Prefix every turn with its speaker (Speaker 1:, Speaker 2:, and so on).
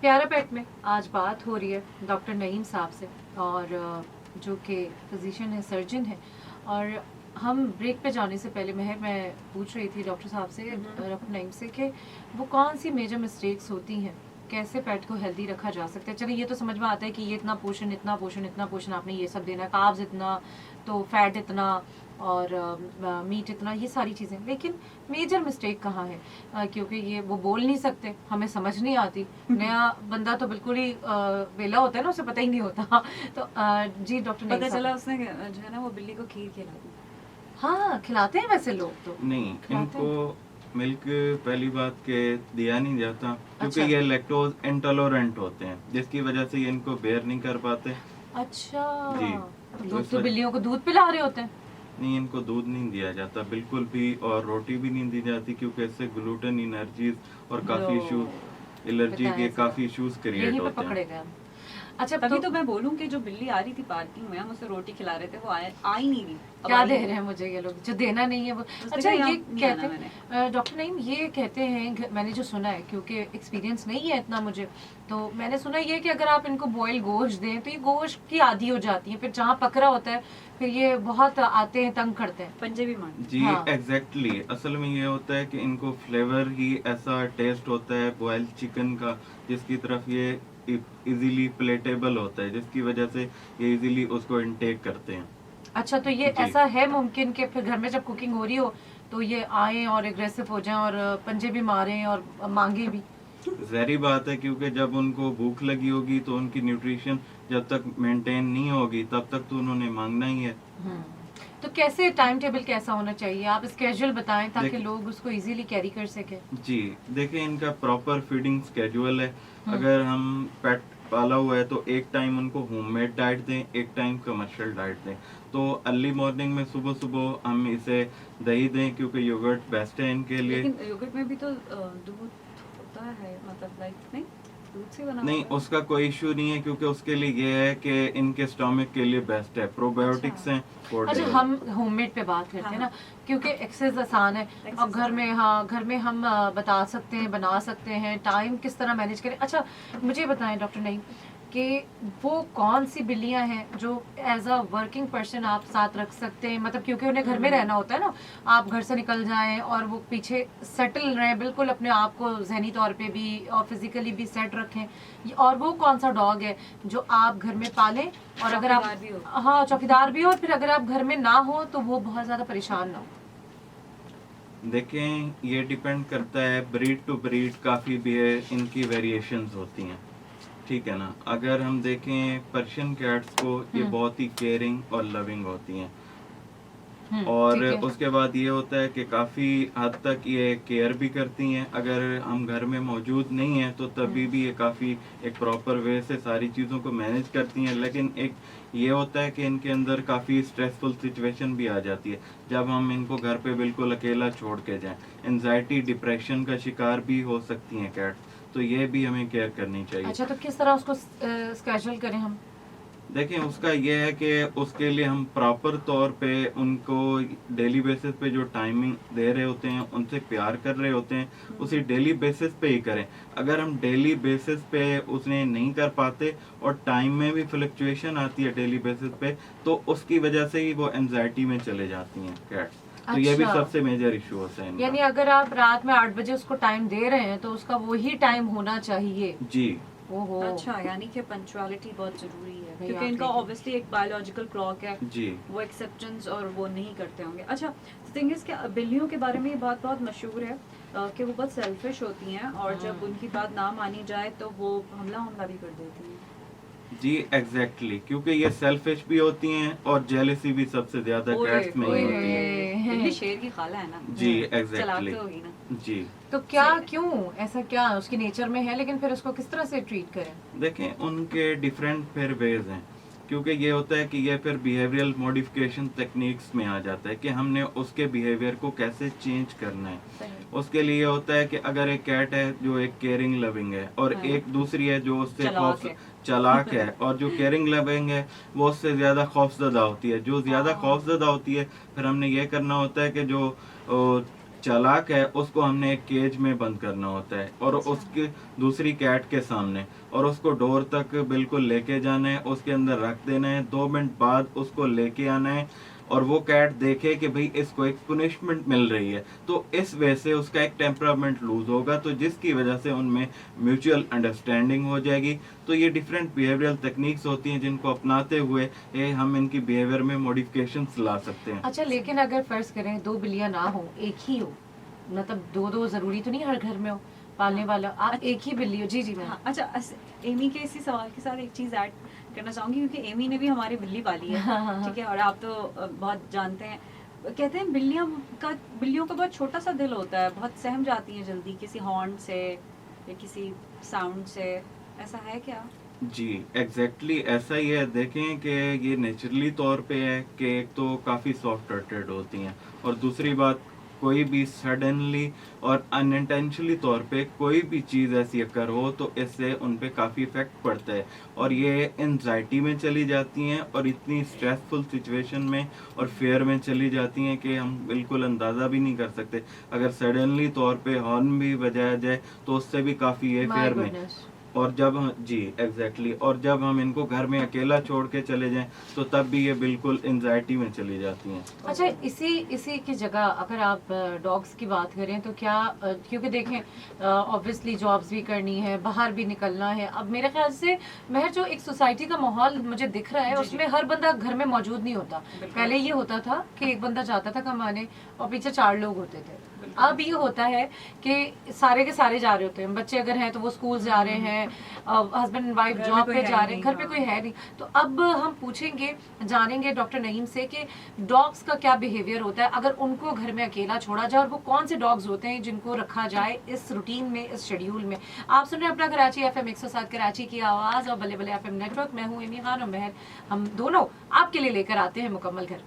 Speaker 1: प्यारा पेट में आज बात हो रही है डॉक्टर नईम साहब से, और जो कि फिजिशियन है, सर्जन है। और हम ब्रेक पे जाने से पहले मैं पूछ रही थी डॉक्टर साहब से, डॉक्टर नईम से, कि वो कौन सी मेजर मिस्टेक्स होती हैं, कैसे पेट को हेल्दी रखा जा सकता है। चलिए ये तो समझ में आता है कि ये इतना पोषण इतना पोषण इतना पोषण आपने ये सब देना है, कार्ब्स इतना, तो फैट इतना, और मीट इतना, ये सारी चीज़ें। लेकिन मेजर मिस्टेक कहाँ है? क्योंकि ये वो बोल नहीं सकते, हमें समझ नहीं आती। नया बंदा तो बिल्कुल ही वेला होता है ना, उसे पता ही नहीं होता। तो जी डॉक्टर
Speaker 2: पता
Speaker 1: नईम
Speaker 2: चला
Speaker 1: साहब।
Speaker 2: उसने जो है ना वो बिल्ली को खीर खिला दी।
Speaker 1: हाँ, खिलाते हैं वैसे लोग तो।
Speaker 3: नहीं,
Speaker 1: खिलाते
Speaker 3: इनको
Speaker 1: हैं।
Speaker 3: मिल्क पहली बात के दिया नहीं जाता क्योंकि
Speaker 1: अच्छा
Speaker 3: ये लैक्टोज इंटॉलरेंट होते हैं, जिसकी वजह से ये इनको बेयर नहीं कर पाते।
Speaker 1: अच्छा,
Speaker 3: जी, तो
Speaker 1: लोग
Speaker 3: इस
Speaker 1: तो
Speaker 3: वजह
Speaker 1: बिल्लियों को दूध पिला रहे होते हैं।
Speaker 3: नहीं, इनको दूध नहीं दिया जाता बिल्कुल भी, और रोटी भी नहीं दी जाती क्योंकि इससे ग्लूटेन एलर्जीज और काफ़ी
Speaker 1: लो,
Speaker 3: इश्यूज, एलर्जी
Speaker 1: बताएं
Speaker 3: के
Speaker 1: जरा,
Speaker 3: काफ़ी इश्यूज क्रिएट
Speaker 1: यहीं पे
Speaker 3: होते हैं।
Speaker 1: पकड़े गए हम। अच्छा
Speaker 2: तभी तो मैं बोलूं कि जो बिल्ली आ रही थी पार्किंग में, हम उसे रोटी खिला रहे थे, वो आ ही नहीं रही। अब
Speaker 1: क्या
Speaker 2: आई
Speaker 1: दे
Speaker 2: नहीं।
Speaker 1: रहे हैं मुझे ये लोग, जो देना नहीं है वो।
Speaker 2: उसने
Speaker 1: अच्छा
Speaker 2: कहा यहाँ
Speaker 1: ये
Speaker 2: नहीं आना
Speaker 1: कहते
Speaker 2: मैंने।
Speaker 1: हैं डॉक्टर नईम, ये कहते हैं, मैंने जो सुना है, क्योंकि एक्सपीरियंस नहीं है इतना मुझे, तो मैंने सुना ये कि अगर आप इनको बॉयल गोश्त दें तो ये गोश्त की आदी हो जाती है, फिर जहाँ पकड़ा होता है फिर ये बहुत आते हैं, तंग करते हैं।
Speaker 2: पंजे भी मार।
Speaker 3: जी
Speaker 1: हाँ।
Speaker 3: एग्जैक्टली असल में ये होता है कि इनको फ्लेवर ही ऐसा टेस्ट होता है बॉइल्ड चिकन का, जिसकी तरफ ये इजीली प्लेटेबल होता है, जिसकी वजह से ये इजीली उसको इनटेक करते हैं।
Speaker 1: अच्छा, तो ये
Speaker 3: जी
Speaker 1: ऐसा है मुमकिन कि फिर घर में जब कुकिंग हो रही हो तो ये आए और एग्रेसिव हो जाएं और पंजे भी मारें और मांगे भी?
Speaker 3: ज़ाहिर बात है क्योंकि जब उनको भूख लगी होगी तो उनकी न्यूट्रिशन जब तक मेंटेन नहीं होगी तब तक तो उन्होंने मांगना ही है।
Speaker 1: हम्म। तो कैसे टाइम टेबल कैसा होना चाहिए, आप स्केड्यूल बताएं ताकि
Speaker 3: देख
Speaker 1: लोग उसको इजीली कैरी कर सके।
Speaker 3: जी देखिए, इनका प्रॉपर फीडिंग स्केड्यूल है।
Speaker 1: हम्म।
Speaker 3: अगर हम पेट पाला हुआ है तो एक टाइम उनको होममेड डाइट दें, एक टाइम कमर्शियल डाइट दें। तो अर्ली मॉर्निंग में सुबह सुबह हम इसे दही दें क्योंकि योगर्ट बेस्ट है इनके लिए।
Speaker 2: लेकिन योगर्ट में भी तो दूध होता है, मतलब लाइक नहीं, दूध से बना
Speaker 3: नहीं,
Speaker 2: होता है।
Speaker 3: उसका कोई इशू नहीं है क्योंकि उसके लिए ये है कि इनके स्टोमक के लिए बेस्ट है, प्रोबायोटिक्स
Speaker 2: अच्छा।
Speaker 3: हैं फॉर
Speaker 1: अच्छा,
Speaker 3: डेली।
Speaker 1: हम होममेड पे बात करते हैं ना, क्योंकि एक्सेस आसान है। और
Speaker 2: Access
Speaker 1: घर में, हाँ, घर में हम बता सकते हैं, बना सकते हैं, टाइम किस तरह मैनेज करें। अच्छा, मुझे बताएं डॉक्टर नईम कि वो कौन सी बिल्लियां हैं जो एज अ वर्किंग पर्सन आप साथ रख सकते हैं, मतलब क्योंकि उन्हें घर में रहना होता है ना, आप घर से निकल जाएं और वो पीछे सेटल रहें, बिल्कुल अपने आप को जहनी तौर पे भी और फिजिकली भी सेट रखें। और वो कौन सा डॉग है जो आप घर में पालें, और अगर आप,
Speaker 2: चौकीदार भी हो।
Speaker 1: हाँ, चौकीदार भी हो, और फिर अगर आप घर में ना हो तो वो बहुत ज्यादा परेशान ना हो।
Speaker 3: देखें, ये डिपेंड करता है ब्रीड टू ब्रीड, काफ़ी भी है, इनकी वेरिएशंस होती हैं। ठीक है ना। अगर हम देखें पर्शियन कैट्स को, ये बहुत ही केयरिंग और लविंग होती हैं। और
Speaker 1: ठीक है।
Speaker 3: उसके बाद ये होता है कि काफ़ी हद तक ये केयर भी करती हैं। अगर हम घर में मौजूद नहीं हैं तो तभी भी ये काफ़ी एक प्रॉपर वे से सारी चीज़ों को मैनेज करती हैं। लेकिन एक ये होता है कि इनके अंदर काफ़ी स्ट्रेसफुल सिचुएशन भी आ जाती है जब हम इनको घर पे बिल्कुल अकेला छोड़ के जाएं। एनजाइटी, डिप्रेशन का शिकार भी हो सकती हैं कैट्स, तो ये भी हमें केयर करनी चाहिए।
Speaker 1: अच्छा, तो किस तरह उसको स्केड्यूल करें हम?
Speaker 3: देखें, उसका ये है कि उसके लिए हम प्रॉपर तौर पे उनको डेली बेसिस पे जो टाइमिंग दे रहे होते हैं, उनसे प्यार कर रहे होते हैं, उसी डेली बेसिस पे ही करें। अगर हम डेली बेसिस पे उसने नहीं कर पाते और टाइम में भी फ्लक्चुएशन आती है डेली बेसिस पे, तो उसकी वजह से ही वो एनजाइटी में चले जाती हैं कैट्स। तो ये भी
Speaker 1: अच्छा,
Speaker 3: सबसे मेजर इशू होता है
Speaker 1: यानी
Speaker 3: इनका।
Speaker 1: अगर आप रात में 8 बजे उसको टाइम दे रहे हैं तो उसका वही टाइम होना चाहिए।
Speaker 3: जी
Speaker 1: ओहो।
Speaker 2: अच्छा, यानी कि पंक्चुअलिटी बहुत जरूरी है
Speaker 1: भाई,
Speaker 2: क्योंकि
Speaker 1: आप
Speaker 2: इनका
Speaker 1: देखिए।
Speaker 2: ऑब्वियसली एक बायोलॉजिकल क्लॉक है,
Speaker 3: जी
Speaker 2: वो एक्सेप्टेंस और वो नहीं करते होंगे। अच्छा, थिंग इज कि बिल्लियों के बारे में ये बात बहुत मशहूर है कि वो बहुत सेल्फिश होती हैं और जब उनकी बात ना मानी जाए तो वो हमला भी कर देती हैं।
Speaker 3: जी एग्जैक्टली क्योंकि ये सेल्फिश भी होती हैं और जेलसी भी सबसे ज्यादा
Speaker 2: ओए,
Speaker 3: कैट्स में ही
Speaker 2: ओए,
Speaker 3: होती है।
Speaker 1: ओए।
Speaker 2: बिल्ली शेर की खाला है ना।
Speaker 3: जी
Speaker 2: चलाक
Speaker 3: एग्जैक्टली।
Speaker 2: तो होगी ना।
Speaker 3: जी
Speaker 1: तो क्या,
Speaker 2: सही है।
Speaker 1: क्यों ऐसा, क्या उसकी नेचर में है, लेकिन फिर उसको किस तरह से ट्रीट करें?
Speaker 3: देखें, उनके डिफरेंट फिर वेज हैं क्योंकि ये होता है कि ये फिर बिहेवियरल मॉडिफिकेशन टेक्निक्स में आ जाता है कि हमने उसके बिहेवियर को कैसे चेंज करना है।
Speaker 2: सही।
Speaker 3: उसके लिए होता है कि अगर एक कैट है जो एक केयरिंग लविंग है और
Speaker 2: हाँ।
Speaker 3: एक दूसरी है जो उससे
Speaker 2: चालाक है।
Speaker 3: चालाक है, और जो केयरिंग लविंग है वो उससे ज्यादा खौफजदा होती है। जो ज्यादा
Speaker 2: हाँ।
Speaker 3: खौफजदा होती है, फिर हमने ये करना होता है कि जो चालाक है उसको हमने एक केज में बंद करना होता है और
Speaker 2: अच्छा।
Speaker 3: उसके दूसरी कैट के सामने, और उसको डोर तक बिल्कुल लेके जाना है, उसके अंदर रख देना है, 2 मिनट बाद उसको लेके आना है और वो कैट देखे कि भाई इसको एक पुनिशमेंट मिल रही है, तो इस वजह से उसका एक टेम्परामेंट लूज होगा, तो जिसकी वजह से उनमें म्यूचुअल अंडरस्टैंडिंग हो जाएगी। तो ये डिफरेंट बिहेवियरल टेक्निक्स होती हैं जिनको अपनाते हुए हम इनकी बिहेवियर में मॉडिफिकेशंस ला सकते हैं।
Speaker 1: अच्छा, लेकिन अगर फर्ज करें 2 बिल्लियां ना हो, एक ही हो, मतलब 2-2 जरूरी तो नहीं हर घर में हो पालने वाला, आप एक ही बिल्ली हो। जी जी मैम।
Speaker 2: हाँ, अच्छा एमी के इसी सवाल के साथ एक चीज़ ऐड करना चाहूँगी, क्योंकि एमी ने भी हमारी बिल्ली पाली है।
Speaker 1: हाँ, हाँ, हाँ।
Speaker 2: ठीक है, और आप तो बहुत जानते हैं, कहते हैं बिल्लियों का बहुत छोटा सा दिल होता है, बहुत सहम जाती हैं जल्दी किसी हॉर्न से या किसी साउंड से, ऐसा है क्या?
Speaker 3: जी एग्जैक्टली ऐसा ही है। देखें कि ये नेचुरली तौर पे है कि एक तो काफ़ी सॉफ्ट हार्टेड होती हैं, और दूसरी बात कोई भी सडनली और अनइंटेंशनली तौर पे कोई भी चीज़ ऐसी अगर हो तो इससे उन पे काफ़ी इफेक्ट पड़ता है, और ये एंजाइटी में चली जाती हैं और इतनी स्ट्रेसफुल सिचुएशन में और फेयर में चली जाती हैं कि हम बिल्कुल अंदाज़ा भी नहीं कर सकते। अगर सडनली तौर पे हॉर्न भी बजाया जाए तो उससे भी काफ़ी ये
Speaker 1: माय
Speaker 3: फेयर में,
Speaker 1: गुडनेस।
Speaker 3: और जब हम जी एग्जैक्टली और जब हम इनको घर में अकेला छोड़ के चले जाएं तो तब भी ये बिल्कुल एंजाइटी में चली जाती हैं।
Speaker 1: अच्छा, इसी की जगह अगर आप डॉग्स की बात करें तो क्या क्योंकि देखें ऑब्वियसली जॉब्स भी करनी है, बाहर भी निकलना है, अब मेरे ख्याल से महर जो एक सोसाइटी का माहौल मुझे दिख रहा है
Speaker 2: जी, जी।
Speaker 1: उसमें हर बंदा घर में मौजूद नहीं होता।
Speaker 2: बिल्कुल।
Speaker 1: पहले ये होता था कि एक बंदा जाता था कमाने और पीछे 4 लोग होते थे।
Speaker 2: बिल्कुल।
Speaker 1: अब ये होता है कि सारे के सारे जा रहे होते हैं, बच्चे अगर हैं तो वो स्कूल जा रहे हैं, हस्बैंड एंड वाइफ
Speaker 2: घर में
Speaker 1: जॉब
Speaker 2: कोई
Speaker 1: पे
Speaker 2: है
Speaker 1: जा रहे हैं,
Speaker 2: नहीं,
Speaker 1: घर पे
Speaker 2: हाँ।
Speaker 1: कोई है नहीं। तो अब हम पूछेंगे, जानेंगे डॉक्टर नईम से कि डॉग्स का क्या बिहेवियर होता है अगर उनको घर में अकेला छोड़ा जाए, और वो कौन से डॉग्स होते हैं जिनको रखा जाए इस रूटीन में, इस शेड्यूल में। आप सुन रहे हैं अपना कराची FM 107 कराची की आवाज़ और बल्ले बल्ले FM नेटवर्क। मैं हूँ एमी खान और महर, हम दोनों आपके लिए लेकर आते हैं मुकम्मल घर।